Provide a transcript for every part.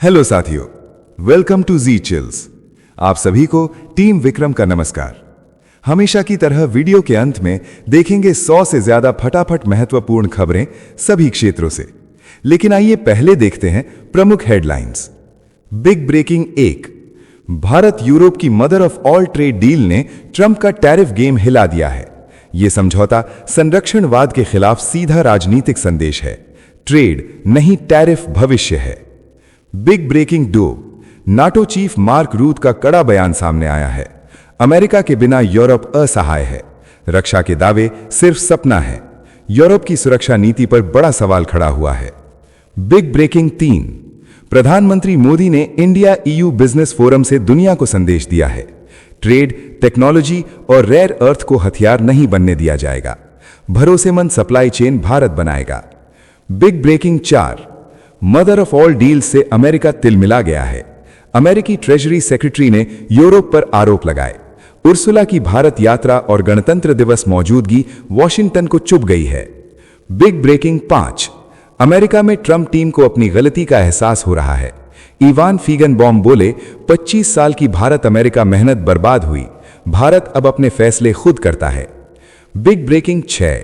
Hello साथियों, welcome to ji chills. आप सभी को टीम विक्रम का नमस्कार। हमेशा की तरह वीडियो के अंत में देखेंगे 100 से ज्यादा फटाफट महत्वपूर्ण खबरें सभी क्षेत्रों से। लेकिन आइए पहले देखते हैं प्रमुख headlines. Big breaking 1, Bharat Europe की mother of all trade deal ने ट्रंप का टैरिफ गेम हिला दिया है। यह समझौता संरक्षणवाद के खिलाफ सीधा राजनीतिक संदेश है। ट्रेड नहीं, टैरिफ भविष्य है। Big breaking 2, NATO chief Mark Rutte का कड़ा बयान सामने आया है। अमेरिका के बिना यूरोप असहाय है। रक्षा के दावे सिर्फ सपना है। यूरोप की सुरक्षा नीति पर बड़ा सवाल खड़ा हुआ है। बिग ब्रेकिंग 3, प्रधानमंत्री मोदी ने इंडिया ईयू बिजनेस फोरम से दुनिया को संदेश दिया है। ट्रेड, टेक्नोलॉजी और रेयर अर्थ को हथियार नहीं बनने दिया जाएगा। भरोसेमंद सप्लाई चेन भारत बनाएगा। Big breaking 4, mother of all deal से अमेरिका तिलमिला गया है। अमेरिकी ट्रेजरी सेक्रेटरी ने यूरोप पर आरोप लगाए। उर्सुला की भारत यात्रा और गणतंत्र दिवस मौजूदगी वॉशिंगटन को चुभ गई है। बिग ब्रेकिंग 5, अमेरिका में ट्रंप टीम को अपनी गलती का एहसास हो रहा है। इवान फीगनबॉम बोले, 25 साल की भारत अमेरिका मेहनत बर्बाद हुई। भारत अब अपने फैसले खुद करता है। बिग ब्रेकिंग 6,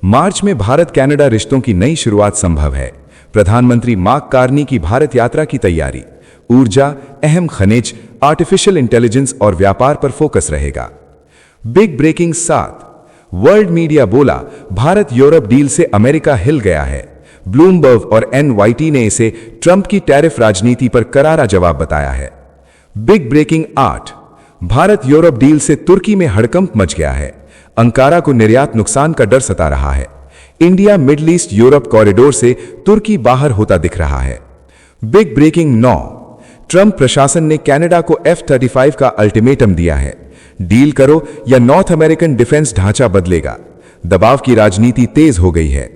मार्च में भारत कनाडा रिश्तों की नई शुरुआत संभव है। प्रधानमंत्री मार्क कार्नी की भारत यात्रा की तैयारी। ऊर्जा, अहम खनिज, आर्टिफिशियल इंटेलिजेंस और व्यापार पर फोकस रहेगा। बिग ब्रेकिंग 7, वर्ल्ड मीडिया बोला, भारत यूरोप डील से अमेरिका हिल गया है। ब्लूमबर्ग और एनवाईटी ने इसे ट्रंप की टैरिफ राजनीति पर करारा जवाब बताया है। Big breaking 8, Bharat Europe deal से तुर्की में हड़कंप मच गया है। अंकारा को निर्यात नुकसान का डर सता रहा है। India middle east Europe corridor से तुर्की बाहर होता दिख रहा है। बिग ब्रेकिंग 9, ट्रंप प्रशासन ने कनाडा को F-35 का अल्टीमेटम दिया है। डील करो या नॉर्थ अमेरिकन डिफेंस ढांचा बदलेगा। दबाव की राजनीति तेज हो गई है।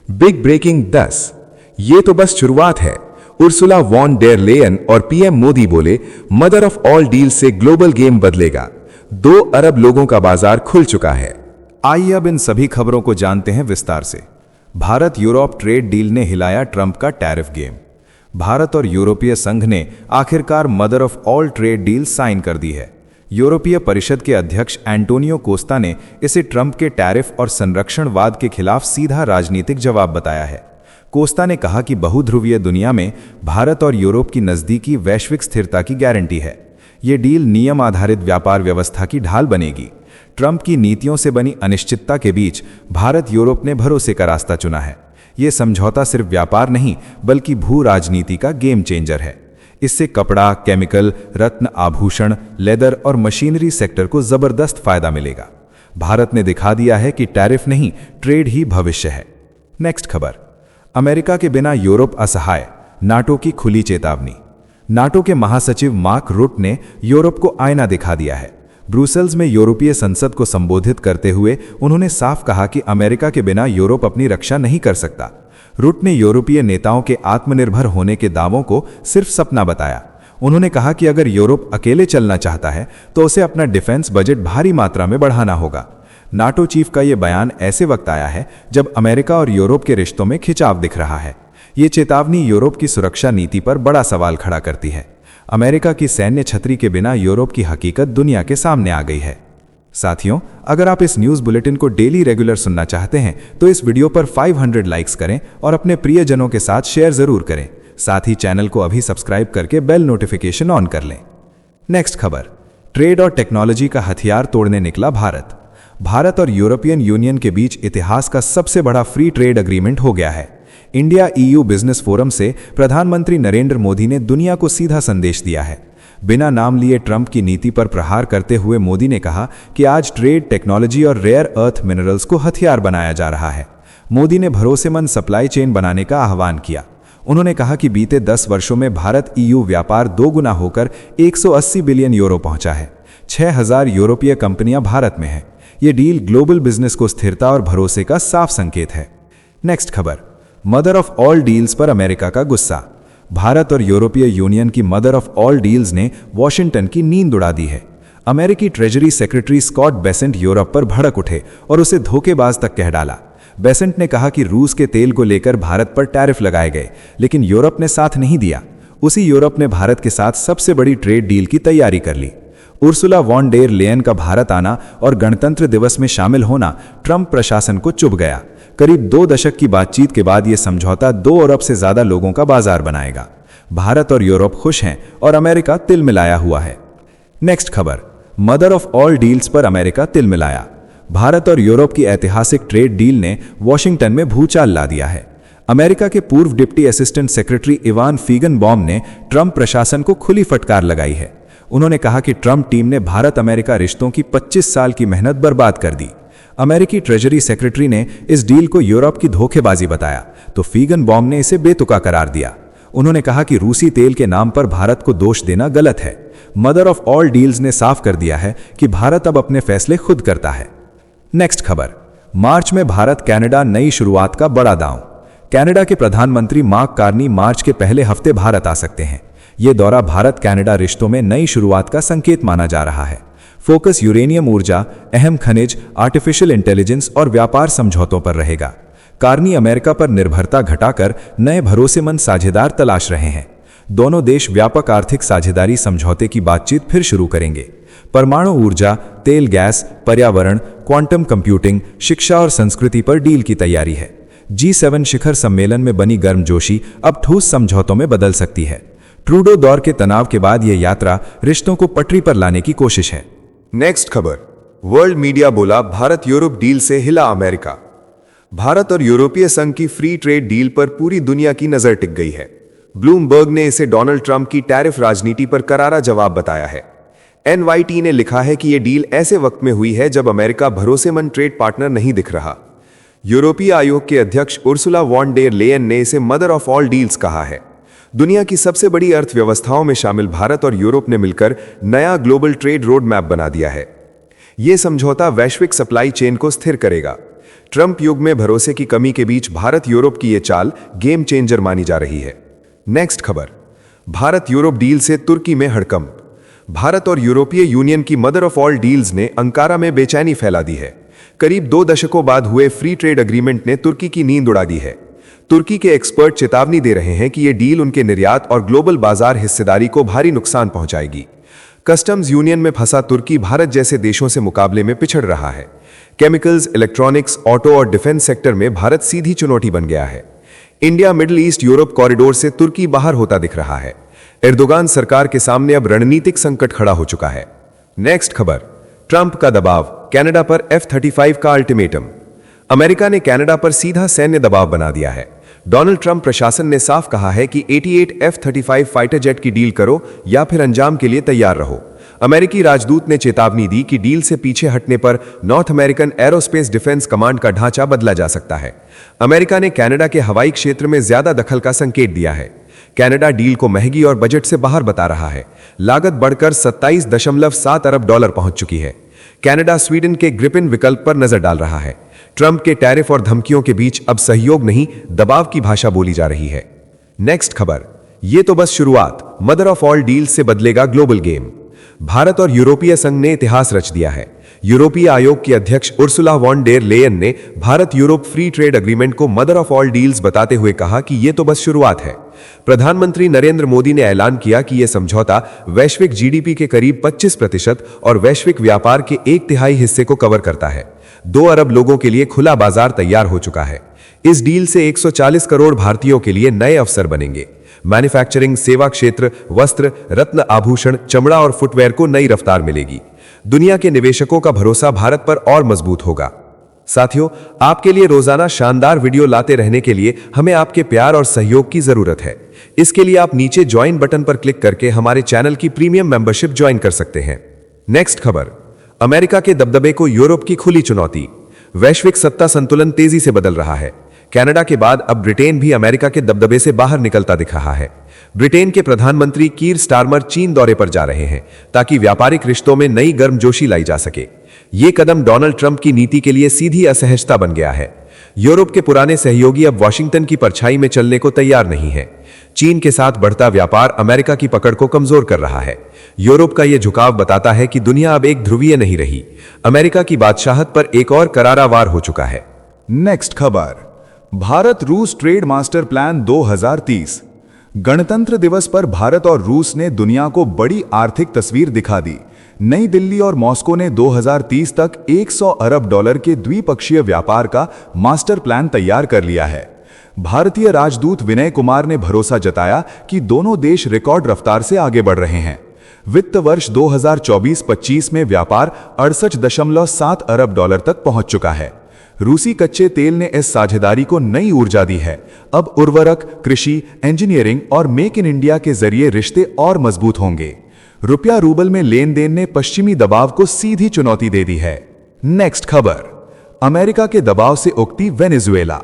बिग ब्रेकिंग 10, ये तो बस शुरुआत है। उर्सुला वॉन डेर लेयन और पीएम मोदी बोले, मदर ऑफ ऑल डील से ग्लोबल गेम बदलेगा। 2 अरब लोगों का बाजार खुल चुका है। आइए अब इन सभी खबरों को जानते हैं विस्तार से। भारत यूरोप ट्रेड डील ने हिलाया ट्रंप का टैरिफ गेम। भारत और यूरोपीय संघ ने आखिरकार mother of all trade deal sign कर दी है। यूरोपीय परिषद के अध्यक्ष एंटोनियो कोस्टा ने इसे ट्रंप के टैरिफ और संरक्षणवाद के खिलाफ सीधा राजनीतिक जवाब बताया है। कोस्टा ने कहा कि बहुध्रुवीय दुनिया में भारत और यूरोप की नजदीकी वैश्विक स्थिरता की गारंटी है। ये डील नियम आधारित व्यापार व्यवस्था की ढाल बनेगी। ट्रंप की नीतियों से बनी अनिश्चितता के बीच भारत यूरोप ने भरोसे का रास्ता चुना है। यह समझौता सिर्फ व्यापार नहीं बल्कि भू राजनीति का गेम चेंजर है। इससे कपड़ा, केमिकल, रत्न, आभूषण, लेदर और मशीनरी सेक्टर को जबरदस्त फायदा मिलेगा। भारत ने दिखा दिया है कि टैरिफ नहीं, ट्रेड ही भविष्य है। नेक्स्ट खबर, अमेरिका के बिना यूरोप असहाय, नाटो की खुली चेतावनी। नाटो के महासचिव मार्क रूट ने यूरोप को आईना दिखा दिया है। ब्रुसेल्स में यूरोपीय संसद को संबोधित करते हुए उन्होंने साफ कहा कि अमेरिका के बिना यूरोप अपनी रक्षा नहीं कर सकता। रूट ने यूरोपीय नेताओं के आत्मनिर्भर होने के दावों को सिर्फ सपना बताया। उन्होंने कहा कि अगर यूरोप अकेले चलना चाहता है तो उसे अपना डिफेंस बजट भारी मात्रा में बढ़ाना होगा। नाटो चीफ का यह बयान ऐसे वक्त आया है जब अमेरिका और यूरोप के रिश्तों में खिंचाव दिख रहा है। ये चेतावनी यूरोप की सुरक्षा नीति पर बड़ा सवाल खड़ा करती है। अमेरिका की सैन्य छतरी के बिना यूरोप की हकीकत दुनिया के सामने आ गई है। साथियों, अगर आप इस न्यूज़ बुलेटिन को डेली रेगुलर सुनना चाहते हैं तो इस वीडियो पर 500 लाइक्स करें और अपने प्रियजनों के साथ शेयर जरूर करें। साथ ही चैनल को अभी सब्सक्राइब करके बेल नोटिफिकेशन ऑन कर लें। नेक्स्ट खबर, ट्रेड और टेक्नोलॉजी का हथियार तोड़ने निकला भारत। भारत और यूरोपियन यूनियन के बीच इतिहास का सबसे बड़ा फ्री ट्रेड एग्रीमेंट हो गया है। इंडिया ईयू बिजनेस फोरम से प्रधानमंत्री नरेंद्र मोदी ने दुनिया को सीधा संदेश दिया है। बिना नाम लिए ट्रंप की नीति पर प्रहार करते हुए मोदी ने कहा कि आज ट्रेड, टेक्नोलॉजी और रेयर अर्थ मिनरल्स को हथियार बनाया जा रहा है। मोदी ने भरोसेमंद सप्लाई चेन बनाने का आह्वान किया। उन्होंने कहा कि बीते 10 वर्षों में भारत ईयू व्यापार 2 गुना होकर 180 बिलियन यूरो पहुंचा है। 6000 यूरोपीय कंपनियां भारत में हैं। ये डील ग्लोबल बिजनेस को स्थिरता और भरोसे का साफ संकेत है। नेक्स्ट खबर, मदर ऑफ ऑल डील्स पर अमेरिका का गुस्सा। भारत और यूरोपीय यूनियन की मदर ऑफ ऑल डील्स ने वॉशिंगटन की नींद उड़ा दी है। अमेरिकी treasury secretary Scott Bessent Europe पर भड़क उठे और उसे धोखेबाज तक कह डाला। बेसेंट ने कहा कि रूस के तेल को लेकर भारत पर टैरिफ लगाए गए, लेकिन यूरोप ने साथ नहीं दिया। उसी यूरोप ने भारत के साथ सबसे बड़ी ट्रेड डील की तैयारी कर ली। उर्सुला वॉन डेर लेयन का भारत आना और गणतंत्र दिवस में शामिल होना ट्रंप प्रशासन को चुभ गया। करीब 2 दशक की बातचीत के बाद यह समझौता 2 अरब से ज्यादा लोगों का बाजार बनाएगा। भारत और यूरोप खुश हैं और अमेरिका तिल मिलाया हुआ है। नेक्स्ट खबर, मदर ऑफ ऑल डील्स पर अमेरिका तिल मिलाया। भारत और यूरोप की ऐतिहासिक ट्रेड डील ने वॉशिंगटन में भूचाल ला दिया है। अमेरिका के पूर्व डिप्टी असिस्टेंट सेक्रेटरी इवान फीगनबॉम ने ट्रंप प्रशासन को खुली फटकार लगाई है। उन्होंने कहा कि ट्रंप टीम ने भारत अमेरिका रिश्तों की 25 साल की मेहनत बर्बाद कर दी। अमेरिकी ट्रेजरी सेक्रेटरी ने इस डील को यूरोप की धोखेबाजी बताया तो फीगनबॉम ने इसे बेतुका करार दिया। उन्होंने कहा कि रूसी तेल के नाम पर भारत को दोष देना गलत है। मदर ऑफ ऑल डील्स ने साफ कर दिया है कि भारत अब अपने फैसले खुद करता है। नेक्स्ट खबर, मार्च में भारत कनाडा नई शुरुआत का बड़ा दांव। कनाडा के प्रधानमंत्री मार्क कार्नी मार्च के पहले हफ्ते भारत आ सकते हैं। यह दौरा भारत कनाडा रिश्तों में नई शुरुआत का संकेत माना जा रहा है। फोकस यूरेनियम ऊर्जा, अहम खनिज, आर्टिफिशियल इंटेलिजेंस और व्यापार समझौतों पर रहेगा। कार्नी अमेरिका पर निर्भरता घटाकर नए भरोसेमंद साझेदार तलाश रहे हैं। दोनों देश व्यापक आर्थिक साझेदारी समझौते की बातचीत फिर शुरू करेंगे। परमाणु ऊर्जा, तेल गैस, पर्यावरण, क्वांटम कंप्यूटिंग, शिक्षा और संस्कृति पर डील की तैयारी है। G7 शिखर सम्मेलन में बनी गर्मजोशी अब ठोस समझौतों में बदल सकती है। ट्रूडो दौर के तनाव के बाद यह यात्रा रिश्तों को पटरी पर लाने की कोशिश है। नेक्स्ट खबर, वर्ल्ड मीडिया बोला भारत यूरोप डील से हिला अमेरिका। भारत और यूरोपीय संघ की फ्री ट्रेड डील पर पूरी दुनिया की नजर टिक गई है। ब्लूमबर्ग ने इसे डोनाल्ड ट्रंप की टैरिफ राजनीति पर करारा जवाब बताया है। NYT ने लिखा है कि यह डील ऐसे वक्त में हुई है जब अमेरिका भरोसेमंद ट्रेड पार्टनर नहीं दिख रहा। यूरोपीय आयोग के अध्यक्ष उर्सुला वॉन डेर लेयन ने इसे मदर ऑफ ऑल डील्स कहा है। दुनिया की सबसे बड़ी अर्थव्यवस्थाओं में शामिल भारत और यूरोप ने मिलकर नया ग्लोबल ट्रेड रोड मैप बना दिया है। यह समझौता वैश्विक सप्लाई चेन को स्थिर करेगा। ट्रंप युग में भरोसे की कमी के बीच भारत यूरोप की यह चाल गेम चेंजर मानी जा रही है। नेक्स्ट खबर, भारत यूरोप डील से तुर्की में हड़कंप। भारत और यूरोपीय यूनियन की मदर ऑफ ऑल डील्स ने अंकारा में बेचैनी फैला दी है। करीब 2 दशकों बाद हुए फ्री ट्रेड एग्रीमेंट ने तुर्की की नींद उड़ा दी है। तुर्की के एक्सपर्ट चेतावनी दे रहे हैं कि यह डील उनके निर्यात और ग्लोबल बाजार हिस्सेदारी को भारी नुकसान पहुंचाएगी। कस्टम्स यूनियन में फंसा तुर्की भारत जैसे देशों से मुकाबले में पिछड़ रहा है। केमिकल्स, इलेक्ट्रॉनिक्स, ऑटो और डिफेंस सेक्टर में भारत सीधी चुनौती बन गया है। India middle east Europe corridor से तुर्की बाहर होता दिख रहा है। एर्दोगान सरकार के सामने अब रणनीतिक संकट खड़ा हो चुका है। नेक्स्ट खबर, ट्रंप का दबाव, कनाडा पर F-35 का अल्टीमेटम। अमेरिका ने कनाडा पर सीधा सैन्य दबाव बना दिया है। डोनाल्ड ट्रंप प्रशासन ने साफ कहा है कि 88 F-35 फाइटर जेट की डील करो या फिर अंजाम के लिए तैयार रहो। अमेरिकी राजदूत ने चेतावनी दी कि डील से पीछे हटने पर north American aerospace defence command का ढांचा बदला जा सकता है। अमेरिका ने कनाडा के हवाई क्षेत्र में ज्यादा दखल का संकेत दिया है। कनाडा डील को महंगी और बजट से बाहर बता रहा है। लागत बढ़कर $27.7 अरब पहुंच चुकी है। कनाडा स्वीडन के ग्रिपिन विकल्प पर नजर डाल रहा है। ट्रंप के टैरिफ और धमकियों के बीच अब सहयोग नहीं, दबाव की भाषा बोली जा रही है। नेक्स्ट खबर, ये तो बस शुरुआत, मदर ऑफ ऑल डील से बदलेगा ग्लोबल गेम। भारत और यूरोपीय संघ ने इतिहास रच दिया है। यूरोपीय आयोग की अध्यक्ष उर्सुला वॉन डेर लेयन ने Bharat Europe free trade agreement को मदर ऑफ ऑल डील्स बताते हुए कहा कि यह तो बस शुरुआत है। प्रधानमंत्री नरेंद्र मोदी ने ऐलान किया कि यह समझौता वैश्विक जीडीपी के करीब 25% और वैश्विक व्यापार के 1/3 हिस्से को कवर करता है। 2 अरब लोगों के लिए खुला बाजार तैयार हो चुका है। इस डील से 140 करोड़ भारतीयों के लिए नए अवसर बनेंगे। मैन्युफैक्चरिंग, सेवा क्षेत्र, वस्त्र, रत्न आभूषण, चमड़ा और फुटवेयर को नई रफ्तार मिलेगी। दुनिया के निवेशकों का भरोसा भारत पर और मजबूत होगा। साथियों, आपके लिए रोजाना शानदार वीडियो लाते रहने के लिए हमें आपके प्यार और सहयोग की जरूरत है। इसके लिए आप नीचे ज्वाइन बटन पर क्लिक करके हमारे चैनल की प्रीमियम मेंबरशिप ज्वाइन कर सकते हैं। नेक्स्ट खबर, अमेरिका के दबदबे को यूरोप की खुली चुनौती। वैश्विक सत्ता संतुलन तेजी से बदल रहा है। कनाडा के बाद अब ब्रिटेन भी अमेरिका के दबदबे से बाहर निकलता दिख रहा है। ब्रिटेन के प्रधानमंत्री कीर स्टारमर चीन दौरे पर जा रहे हैं ताकि व्यापारिक रिश्तों में नई गर्मजोशी लाई जा सके। ये कदम डोनाल्ड ट्रंप की नीति के लिए सीधी असहजता बन गया है। यूरोप के पुराने सहयोगी अब वॉशिंगटन की परछाई में चलने को तैयार नहीं है। चीन के साथ बढ़ता व्यापार अमेरिका की पकड़ को कमजोर कर रहा है। यूरोप का यह झुकाव बताता है कि दुनिया अब एक ध्रुवीय नहीं रही। अमेरिका की बादशाहत पर एक और करारा वार हो चुका है। नेक्स्ट खबर, भारत रूस ट्रेड मास्टर प्लान 2030। गणतंत्र दिवस पर भारत और रूस ने दुनिया को बड़ी आर्थिक तस्वीर दिखा दी। नई दिल्ली और मॉस्को ने 2030 तक 100 अरब डॉलर के द्विपक्षीय व्यापार का मास्टर प्लान तैयार कर लिया है। भारतीय राजदूत विनय कुमार ने भरोसा जताया कि दोनों देश रिकॉर्ड रफ्तार से आगे बढ़ रहे हैं। वित्त वर्ष 2024-25 में व्यापार 68.7 अरब डॉलर तक पहुंच चुका है। रूसी कच्चे तेल ने इस साझेदारी को नई ऊर्जा दी है। अब उर्वरक, कृषि, इंजीनियरिंग और मेक इन इंडिया के जरिए रिश्ते और मजबूत होंगे। रुपया रूबल में लेन देन ने पश्चिमी दबाव को सीधी चुनौती दे दी है। नेक्स्ट खबर, अमेरिका के दबाव से उगती वेनेजुएला।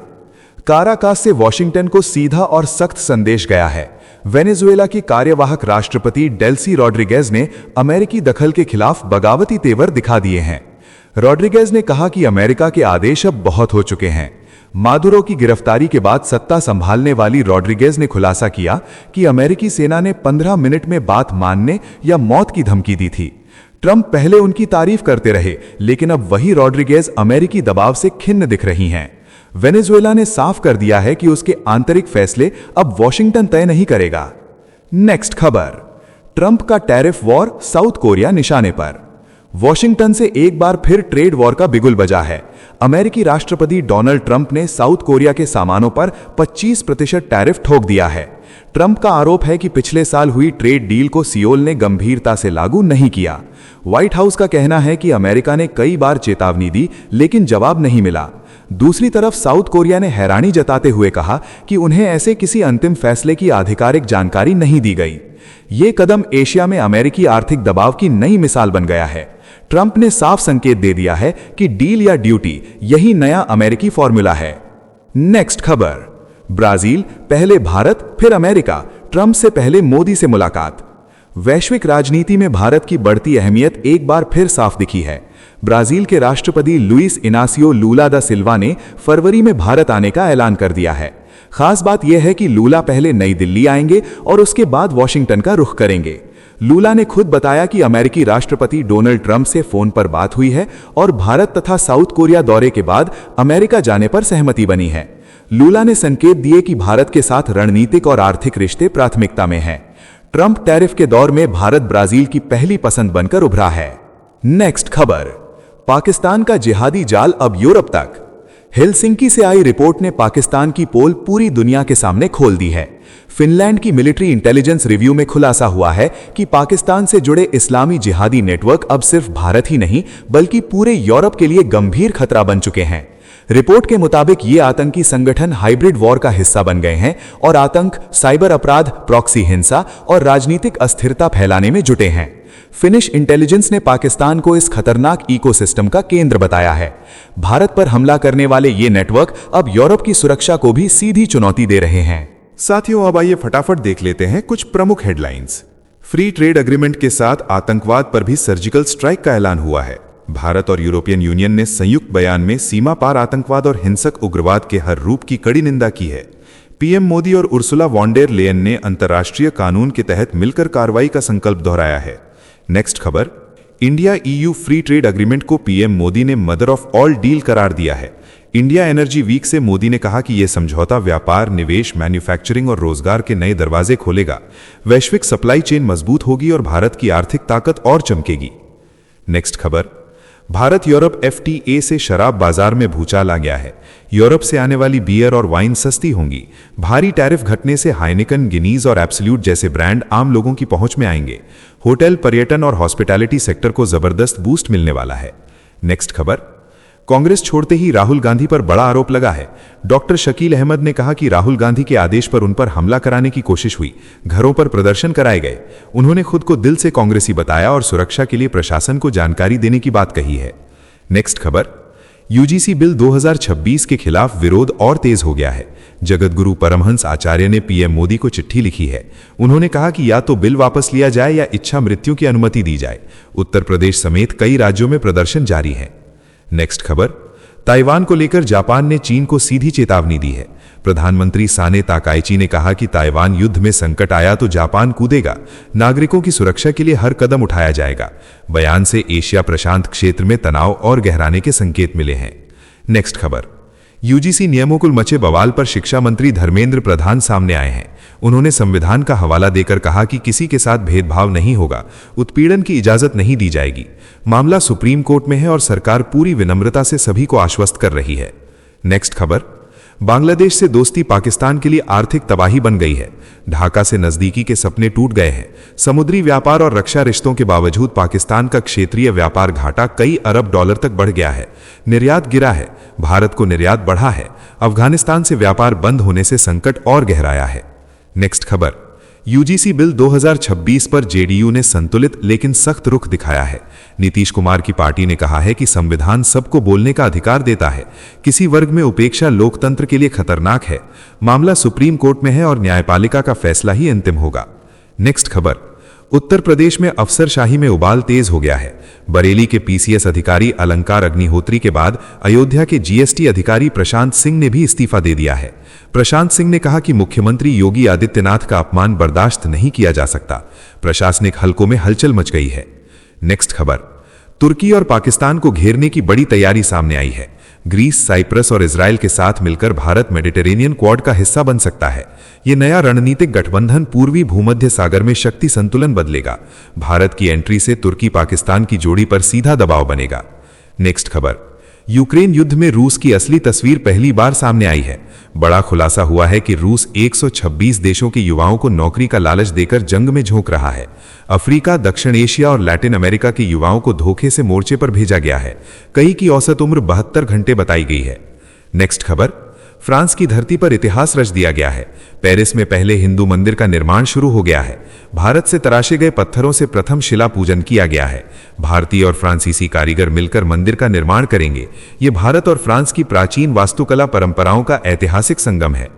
काराकास से वॉशिंगटन को सीधा और सख्त संदेश गया है। वेनेजुएला की कार्यवाहक राष्ट्रपति डेल्सी रॉड्रिगेज ने अमेरिकी दखल के खिलाफ बगावती तेवर दिखा दिए हैं। रॉड्रिगेज ने कहा कि अमेरिका के आदेश अब बहुत हो चुके हैं। मादुरो की गिरफ्तारी के बाद सत्ता संभालने वाली रॉड्रिगेज ने खुलासा किया कि अमेरिकी सेना ने 15 मिनट में बात मानने या मौत की धमकी दी थी। ट्रंप पहले उनकी तारीफ करते रहे, लेकिन अब वही रॉड्रिगेज अमेरिकी दबाव से खिन्न दिख रही हैं। वेनेजुएला ने साफ कर दिया है कि उसके आंतरिक फैसले अब वॉशिंगटन तय नहीं करेगा। नेक्स्ट खबर, ट्रंप का टैरिफ वॉर साउथ कोरिया निशाने पर। वॉशिंगटन से एक बार फिर ट्रेड वॉर का बिगुल बजा है। अमेरिकी राष्ट्रपति डोनाल्ड ट्रंप ने साउथ कोरिया के सामानों पर 25% टैरिफ ठोक दिया है। ट्रंप का आरोप है कि पिछले साल हुई ट्रेड डील को सियोल ने गंभीरता से लागू नहीं किया। व्हाइट हाउस का कहना है कि अमेरिका ने कई बार चेतावनी दी, लेकिन जवाब नहीं मिला। दूसरी तरफ साउथ कोरिया ने हैरानी जताते हुए कहा कि उन्हें ऐसे किसी अंतिम फैसले की आधिकारिक जानकारी नहीं दी गई। ये कदम एशिया में अमेरिकी आर्थिक दबाव की नई मिसाल बन गया है। ट्रंप ने साफ संकेत दे दिया है कि डील या ड्यूटी यही नया अमेरिकी फॉर्मूला है। नेक्स्ट खबर, ब्राजील, पहले भारत फिर अमेरिका, ट्रंप से पहले मोदी से मुलाकात। वैश्विक राजनीति में भारत की बढ़ती अहमियत एक बार फिर साफ दिखी है। ब्राजील के राष्ट्रपति लुइस इनासियो लूला दा सिल्वा ने फरवरी में भारत आने का ऐलान कर दिया है। खास बात यह है कि लूला पहले नई दिल्ली आएंगे और उसके बाद वॉशिंगटन का रुख करेंगे। लूला ने खुद बताया कि अमेरिकी राष्ट्रपति डोनाल्ड ट्रंप से फोन पर बात हुई है और भारत तथा साउथ कोरिया दौरे के बाद अमेरिका जाने पर सहमति बनी है। लूला ने संकेत दिए कि भारत के साथ रणनीतिक और आर्थिक रिश्ते प्राथमिकता में हैं। ट्रंप टैरिफ के दौर में भारत ब्राजील की पहली पसंद बनकर उभरा है। नेक्स्ट खबर, पाकिस्तान का जिहादी जाल अब यूरोप तक। हेलसिंकी से आई रिपोर्ट ने पाकिस्तान की पोल पूरी दुनिया के सामने खोल दी है। फिनलैंड की मिलिट्री इंटेलिजेंस रिव्यू में खुलासा हुआ है कि पाकिस्तान से जुड़े इस्लामी जिहादी नेटवर्क अब सिर्फ भारत ही नहीं बल्कि पूरे यूरोप के लिए गंभीर खतरा बन चुके हैं। रिपोर्ट के मुताबिक ये आतंकी संगठन हाइब्रिड वॉर का हिस्सा बन गए हैं और आतंक, साइबर अपराध, प्रॉक्सी हिंसा और राजनीतिक अस्थिरता फैलाने में जुटे हैं। फिनिश इंटेलिजेंस ने पाकिस्तान को इस खतरनाक इकोसिस्टम का केंद्र बताया है। भारत पर हमला करने वाले ये नेटवर्क अब यूरोप की सुरक्षा को भी सीधी चुनौती दे रहे हैं। साथियों, अब आइए फटाफट देख लेते हैं कुछ प्रमुख हेडलाइंस। फ्री ट्रेड एग्रीमेंट के साथ आतंकवाद पर भी सर्जिकल स्ट्राइक का ऐलान हुआ है। भारत और यूरोपियन यूनियन ने संयुक्त बयान में सीमा पार आतंकवाद और हिंसक उग्रवाद के हर रूप की कड़ी निंदा की है। पीएम मोदी और उर्सुला वॉन डेर लेयन ने अंतर्राष्ट्रीय कानून के तहत मिलकर कार्रवाई का संकल्प दोहराया है। नेक्स्ट खबर, India EU free trade agreement को पीएम मोदी ने मदर ऑफ ऑल डील करार दिया है। इंडिया एनर्जी वीक से मोदी ने कहा कि यह समझौता व्यापार, निवेश, मैन्युफैक्चरिंग और रोजगार के नए दरवाजे खोलेगा। वैश्विक सप्लाई चेन मजबूत होगी और भारत की आर्थिक ताकत और चमकेगी। नेक्स्ट खबर, भारत यूरोप एफटीए से शराब बाजार में भूचाल आ गया है। यूरोप से आने वाली बियर और वाइन सस्ती होंगी। भारी टैरिफ घटने से हाइनिकन, गिनीज और एब्सोल्यूट जैसे ब्रांड आम लोगों की पहुंच में आएंगे। होटल, पर्यटन और हॉस्पिटैलिटी सेक्टर को जबरदस्त बूस्ट मिलने वाला है। नेक्स्ट खबर, कांग्रेस छोड़ते ही राहुल गांधी पर बड़ा आरोप लगा है। डॉक्टर शकील अहमद ने कहा कि राहुल गांधी के आदेश पर उन पर हमला कराने की कोशिश हुई, घरों पर प्रदर्शन कराए गए। उन्होंने खुद को दिल से कांग्रेसी बताया और सुरक्षा के लिए प्रशासन को जानकारी देने की बात कही है। नेक्स्ट खबर, यूजीसी बिल 2026 के खिलाफ विरोध और तेज हो गया है। जगतगुरु परमहंस आचार्य ने पीएम मोदी को चिट्ठी लिखी है। उन्होंने कहा कि या तो बिल वापस लिया जाए या इच्छा मृत्यु की अनुमति दी जाए। उत्तर प्रदेश समेत कई राज्यों में प्रदर्शन जारी है। नेक्स्ट खबर, ताइवान को लेकर जापान ने चीन को सीधी चेतावनी दी है। प्रधानमंत्री साने ताकाइची ने कहा कि ताइवान युद्ध में संकट आया तो जापान कूदेगा। नागरिकों की सुरक्षा के लिए हर कदम उठाया जाएगा। बयान से एशिया प्रशांत क्षेत्र में तनाव और गहराने के संकेत मिले हैं। नेक्स्ट खबर, यूजीसी नियमों को मचे बवाल पर शिक्षा मंत्री धर्मेंद्र प्रधान सामने आए हैं। उन्होंने संविधान का हवाला देकर कहा कि किसी के साथ भेदभाव नहीं होगा, उत्पीड़न की इजाजत नहीं दी जाएगी। मामला सुप्रीम कोर्ट में है और सरकार पूरी विनम्रता से सभी को आश्वस्त कर रही है। नेक्स्ट खबर, बांग्लादेश से दोस्ती पाकिस्तान के लिए आर्थिक तबाही बन गई है। ढाका से नजदीकी के सपने टूट गए हैं। समुद्री व्यापार और रक्षा रिश्तों के बावजूद पाकिस्तान का क्षेत्रीय व्यापार घाटा कई अरब डॉलर तक बढ़ गया है। निर्यात गिरा है, भारत को निर्यात बढ़ा है। अफगानिस्तान से व्यापार बंद होने से संकट और गहराया है। नेक्स्ट खबर, यूजीसी बिल 2026 पर जेडीयू ने संतुलित लेकिन सख्त रुख दिखाया है। नीतीश कुमार की पार्टी ने कहा है कि संविधान सबको बोलने का अधिकार देता है। किसी वर्ग में उपेक्षा लोकतंत्र के लिए खतरनाक है। मामला सुप्रीम कोर्ट में है और न्यायपालिका का फैसला ही अंतिम होगा। नेक्स्ट खबर, उत्तर प्रदेश में अफसरशाही में उबाल तेज हो गया है। बरेली के पीसीएस अधिकारी अलंकार अग्निहोत्री के बाद अयोध्या के जीएसटी अधिकारी प्रशांत सिंह ने भी इस्तीफा दे दिया है। प्रशांत सिंह ने कहा कि मुख्यमंत्री योगी आदित्यनाथ का अपमान बर्दाश्त नहीं किया जा सकता। प्रशासनिक हलकों में हलचल मच गई है। नेक्स्ट खबर, तुर्की और पाकिस्तान को घेरने की बड़ी तैयारी सामने आई है। ग्रीस, साइप्रस और इजराइल के साथ मिलकर भारत मेडिटेरेनियन क्वाड का हिस्सा बन सकता है। यह नया रणनीतिक गठबंधन पूर्वी भूमध्य सागर में शक्ति संतुलन बदलेगा। भारत की एंट्री से तुर्की पाकिस्तान की जोड़ी पर सीधा दबाव बनेगा। नेक्स्ट खबर, यूक्रेन युद्ध में रूस की असली तस्वीर पहली बार सामने आई है। बड़ा खुलासा हुआ है कि रूस 126 देशों के युवाओं को नौकरी का लालच देकर जंग में झोंक रहा है। अफ्रीका, दक्षिण एशिया और लैटिन अमेरिका के युवाओं को धोखे से मोर्चे पर भेजा गया है। कई की औसत उम्र 72 घंटे बताई गई है। नेक्स्ट खबर, फ्रांस की धरती पर इतिहास रच दिया गया है। पेरिस में पहले हिंदू मंदिर का निर्माण शुरू हो गया है। भारत से तराशे गए पत्थरों से प्रथम शिला पूजन किया गया है। भारतीय और फ्रांसीसी कारीगर मिलकर मंदिर का निर्माण करेंगे। ये भारत और फ्रांस की प्राचीन वास्तुकला परंपराओं का ऐतिहासिक संगम है।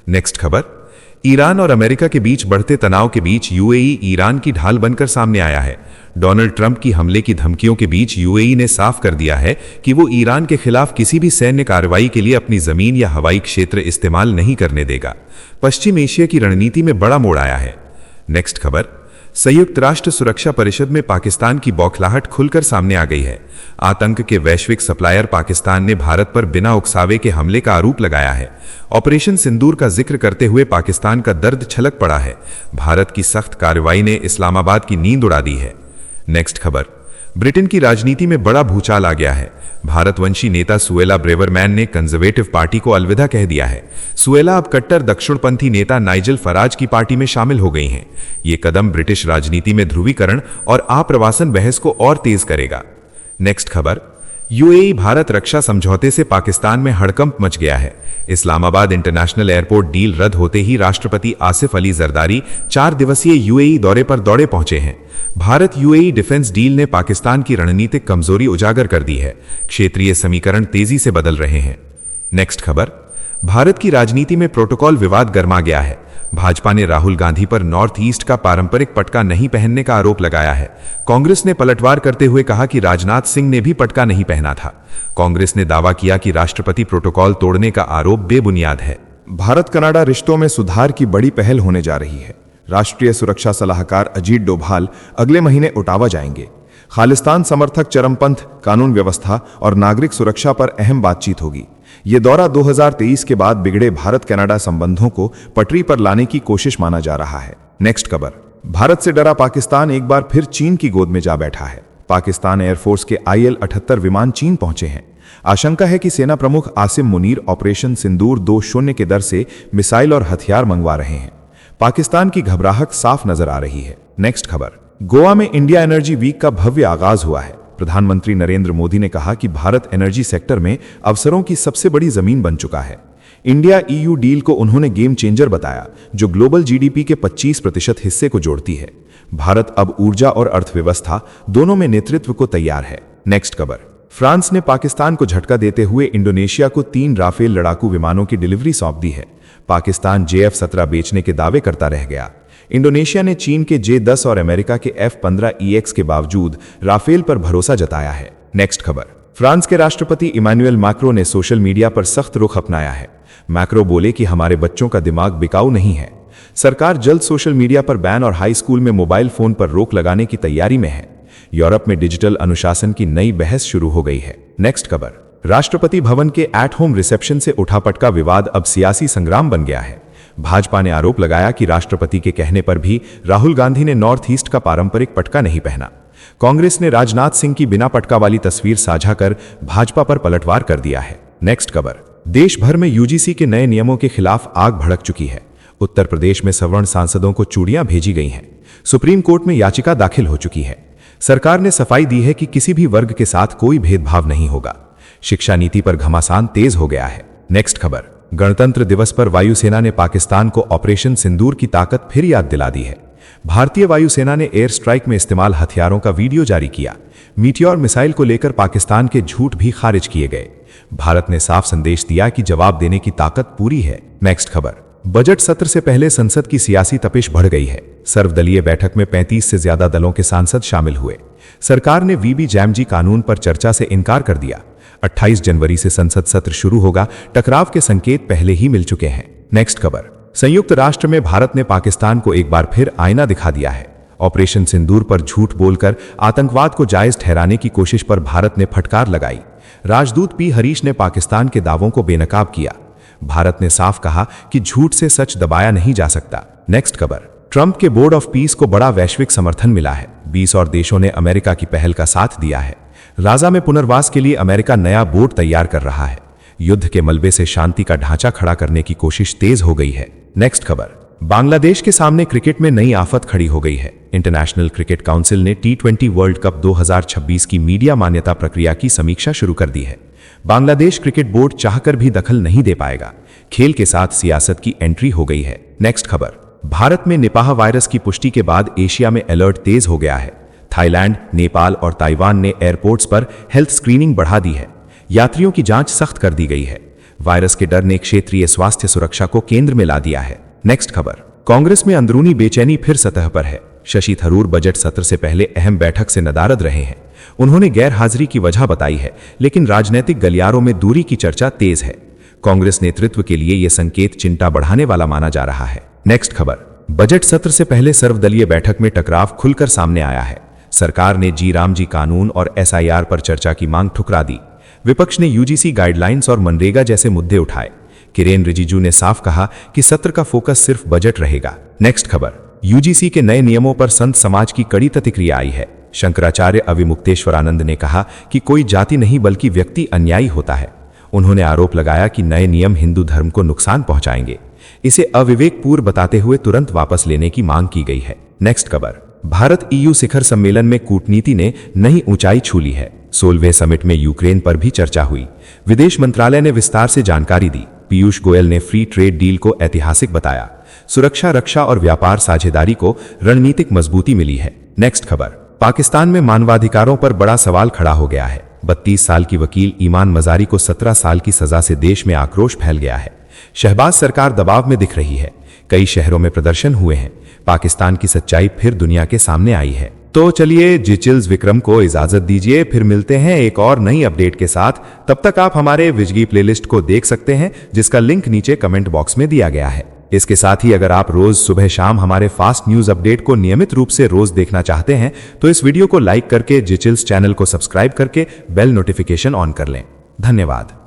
नेक्स्ट खबर, ईरान और अमेरिका के बीच बढ़ते तनाव के बीच यूएई ईरान की ढाल बनकर सामने आया है। डोनाल्ड ट्रंप की हमले की धमकियों के बीच यूएई ने साफ कर दिया है कि वो ईरान के खिलाफ किसी भी सैन्य कार्रवाई के लिए अपनी जमीन या हवाई क्षेत्र इस्तेमाल नहीं करने देगा। पश्चिम एशिया की रणनीति में बड़ा मोड़ आया है। नेक्स्ट खबर, संयुक्त राष्ट्र सुरक्षा परिषद में पाकिस्तान की बौखलाहट खुलकर सामने आ गई है। आतंक के वैश्विक सप्लायर पाकिस्तान ने भारत पर बिना उकसावे के हमले का आरोप लगाया है। ऑपरेशन सिंदूर का जिक्र करते हुए पाकिस्तान का दर्द छलक पड़ा है। भारत की सख्त कार्रवाई ने इस्लामाबाद की नींद उड़ा दी है। नेक्स्ट खबर, ब्रिटेन की राजनीति में बड़ा भूचाल आ गया है। भारतवंशी नेता सुएला ब्रेवरमैन ने कंजर्वेटिव पार्टी को अलविदा कह दिया है। सुएला अब कट्टर दक्षिणपंथी नेता नाइजल फराज की पार्टी में शामिल हो गई हैं। ये कदम ब्रिटिश राजनीति में ध्रुवीकरण और आप्रवासन बहस को और तेज करेगा। नेक्स्ट खबर, यूएई भारत रक्षा समझौते से पाकिस्तान में हड़कंप मच गया है। इस्लामाबाद इंटरनेशनल एयरपोर्ट डील रद्द होते ही राष्ट्रपति आसिफ अली जरदारी 4 दिवसीय यूएई दौरे पर दौड़े पहुंचे हैं। भारत यूएई डिफेंस डील ने पाकिस्तान की रणनीतिक कमजोरी उजागर कर दी है। क्षेत्रीय समीकरण तेजी से बदल रहे हैं। नेक्स्ट खबर, भारत की राजनीति में प्रोटोकॉल विवाद गर्मा गया है। भाजपा ने राहुल गांधी पर नॉर्थ ईस्ट का पारंपरिक पटका नहीं पहनने का आरोप लगाया है। कांग्रेस ने पलटवार करते हुए कहा कि राजनाथ सिंह ने भी पटका नहीं पहना था। कांग्रेस ने दावा किया कि राष्ट्रपति प्रोटोकॉल तोड़ने का आरोप बेबुनियाद है। भारत कनाडा रिश्तों में सुधार की बड़ी पहल होने जा रही है। राष्ट्रीय सुरक्षा सलाहकार अजीत डोभाल अगले महीने ओटावा जाएंगे। खालिस्तान समर्थक चरमपंथ, कानून व्यवस्था और नागरिक सुरक्षा पर अहम बातचीत होगी। ये दौरा 2023 के बाद बिगड़े भारत कनाडा संबंधों को पटरी पर लाने की कोशिश माना जा रहा है। नेक्स्ट खबर, भारत से डरा पाकिस्तान एक बार फिर चीन की गोद में जा बैठा है। पाकिस्तान एयरफोर्स के IL-78 विमान चीन पहुंचे हैं। आशंका है कि सेना प्रमुख आसिम मुनीर ऑपरेशन सिंदूर 2.0 के दर से मिसाइल और हथियार मंगवा रहे हैं। पाकिस्तान की घबराहट साफ नजर आ रही है। नेक्स्ट खबर, गोवा में इंडिया एनर्जी वीक का भव्य आगाज हुआ है। प्रधानमंत्री नरेंद्र मोदी ने कहा कि भारत एनर्जी सेक्टर में अवसरों की सबसे बड़ी जमीन बन चुका है। इंडिया EU डील को उन्होंने गेम चेंजर बताया, जो ग्लोबल GDP के 25% हिस्से को जोड़ती है। भारत अब ऊर्जा और अर्थव्यवस्था दोनों में नेतृत्व को तैयार है। नेक्स्ट खबर, फ्रांस ने पाकिस्तान को झटका देते हुए इंडोनेशिया को 3 राफेल लड़ाकू विमानों की डिलीवरी सौंप दी है। पाकिस्तान JF-17 बेचने के दावे करता रह गया। इंडोनेशिया ने चीन के J-10 और अमेरिका के F-15EX के बावजूद राफेल पर भरोसा जताया है। नेक्स्ट खबर, फ्रांस के राष्ट्रपति इमैनुअल मैक्रो ने सोशल मीडिया पर सख्त रुख अपनाया है। मैक्रो बोले कि हमारे बच्चों का दिमाग बिकाऊ नहीं है। सरकार जल्द सोशल मीडिया पर बैन और हाई स्कूल में मोबाइल फोन पर रोक लगाने की तैयारी में है। यूरोप में डिजिटल अनुशासन की नई बहस शुरू हो गई है। नेक्स्ट खबर, राष्ट्रपति भवन के एट होम रिसेप्शन से उठा पटका विवाद अब सियासी संग्राम बन गया है। भाजपा ने आरोप लगाया कि राष्ट्रपति के कहने पर भी राहुल गांधी ने नॉर्थ ईस्ट का पारंपरिक पटका नहीं पहना। कांग्रेस ने राजनाथ सिंह की बिना पटका वाली तस्वीर साझा कर भाजपा पर पलटवार कर दिया है। नेक्स्ट खबर, देश भर में यूजीसी के नए नियमों के खिलाफ आग भड़क चुकी है। उत्तर प्रदेश में सवर्ण सांसदों को चूड़ियां भेजी गई हैं। सुप्रीम कोर्ट में याचिका दाखिल हो चुकी है। सरकार ने सफाई दी है कि किसी भी वर्ग के साथ कोई भेदभाव नहीं होगा। शिक्षा नीति पर घमासान तेज हो गया है। नेक्स्ट खबर, गणतंत्र दिवस पर वायुसेना ने पाकिस्तान को ऑपरेशन सिंदूर की ताकत फिर याद दिला दी है। भारतीय वायुसेना ने एयर स्ट्राइक में इस्तेमाल हथियारों का वीडियो जारी किया। मीटियोर मिसाइल को लेकर पाकिस्तान के झूठ भी खारिज किए गए। भारत ने साफ संदेश दिया कि जवाब देने की ताकत पूरी है। नेक्स्ट खबर, बजट सत्र से पहले संसद की सियासी तपिश बढ़ गई है। सर्वदलीय बैठक में 35 से ज्यादा दलों के सांसद शामिल हुए। सरकार ने वीबी जैमजी कानून पर चर्चा से इनकार कर दिया। 28 जनवरी से संसद सत्र शुरू होगा। टकराव के संकेत पहले ही मिल चुके हैं। नेक्स्ट खबर, संयुक्त राष्ट्र में भारत ने पाकिस्तान को एक बार फिर आईना दिखा दिया है। ऑपरेशन सिंदूर पर झूठ बोलकर आतंकवाद को जायज ठहराने की कोशिश पर भारत ने फटकार लगाई। राजदूत पी हरीश ने पाकिस्तान के दावों को बेनकाब किया। भारत ने साफ कहा कि झूठ से सच दबाया नहीं जा सकता। नेक्स्ट खबर, ट्रंप के बोर्ड ऑफ पीस को बड़ा वैश्विक समर्थन मिला है। 20 और देशों ने अमेरिका की पहल का साथ दिया है। गाजा में पुनर्वास के लिए अमेरिका नया बोर्ड तैयार कर रहा है। युद्ध के मलबे से शांति का ढांचा खड़ा करने की कोशिश तेज हो गई है। नेक्स्ट खबर, बांग्लादेश के सामने क्रिकेट में नई आफत खड़ी हो गई है। इंटरनेशनल क्रिकेट काउंसिल ने T20 वर्ल्ड कप 2026 की मीडिया मान्यता प्रक्रिया की समीक्षा शुरू कर दी है। बांग्लादेश क्रिकेट बोर्ड चाहकर भी दखल नहीं दे पाएगा। खेल के साथ सियासत की एंट्री हो गई है। नेक्स्ट खबर, भारत में निपाह वायरस की पुष्टि के बाद एशिया में अलर्ट तेज हो गया है। थाईलैंड, नेपाल और ताइवान ने एयरपोर्ट्स पर हेल्थ स्क्रीनिंग बढ़ा दी है। यात्रियों की जांच सख्त कर दी गई है। वायरस के डर ने क्षेत्रीय स्वास्थ्य सुरक्षा को केंद्र में ला दिया है। नेक्स्ट खबर, कांग्रेस में अंदरूनी बेचैनी फिर सतह पर है। शशि थरूर बजट सत्र से पहले अहम बैठक से नदारद रहे हैं। उन्होंने गैर हाजिरी की वजह बताई है, लेकिन राजनीतिक गलियारों में दूरी की चर्चा तेज है। कांग्रेस नेतृत्व के लिए यह संकेत चिंता बढ़ाने वाला माना जा रहा है। नेक्स्ट खबर, बजट सत्र से पहले सर्वदलीय बैठक में टकराव खुलकर सामने आया है। सरकार ने रामजी कानून और SIR पर चर्चा की मांग ठुकरा दी। विपक्ष ने यूजीसी गाइडलाइंस और मनरेगा जैसे मुद्दे उठाए। किरेन रिजिजू ने साफ कहा कि सत्र का फोकस सिर्फ बजट रहेगा। नेक्स्ट खबर, यूजीसी के नए नियमों पर संत समाज की कड़ी प्रतिक्रिया आई है। शंकराचार्य अविमुक्तेश्वरानंद ने कहा कि कोई जाति नहीं बल्कि व्यक्ति अन्यायी होता है। उन्होंने आरोप लगाया कि नए नियम हिंदू धर्म को नुकसान पहुंचाएंगे। इसे अविवेकपूर्ण बताते हुए तुरंत वापस लेने की मांग की गई है। नेक्स्ट खबर, भारत EU शिखर सम्मेलन में कूटनीति ने नई ऊंचाई छू ली है। 16वें समिट में यूक्रेन पर भी चर्चा हुई। विदेश मंत्रालय ने विस्तार से जानकारी दी। पीयूष गोयल ने फ्री ट्रेड डील को ऐतिहासिक बताया। सुरक्षा, रक्षा और व्यापार साझेदारी को रणनीतिक मजबूती मिली है। नेक्स्ट खबर, पाकिस्तान में मानवाधिकारों पर बड़ा सवाल खड़ा हो गया है। 32 साल की वकील ईमान मजारी को 17 साल की सजा से देश में आक्रोश फैल गया है। शहबाज सरकार दबाव में दिख रही है। कई शहरों में प्रदर्शन हुए हैं। पाकिस्तान की सच्चाई फिर दुनिया के सामने आई है। तो चलिए जिचिल्स विक्रम को इजाजत दीजिए, फिर मिलते हैं एक और नई अपडेट के साथ। तब तक आप हमारे विजगी प्लेलिस्ट को देख सकते हैं, जिसका लिंक नीचे कमेंट बॉक्स में दिया गया है। इसके साथ ही अगर आप रोज सुबह शाम हमारे फास्ट न्यूज अपडेट को नियमित रूप से रोज देखना चाहते हैं तो इस वीडियो को लाइक करके जिचिल्स चैनल को सब्सक्राइब करके बेल नोटिफिकेशन ऑन कर लें। धन्यवाद।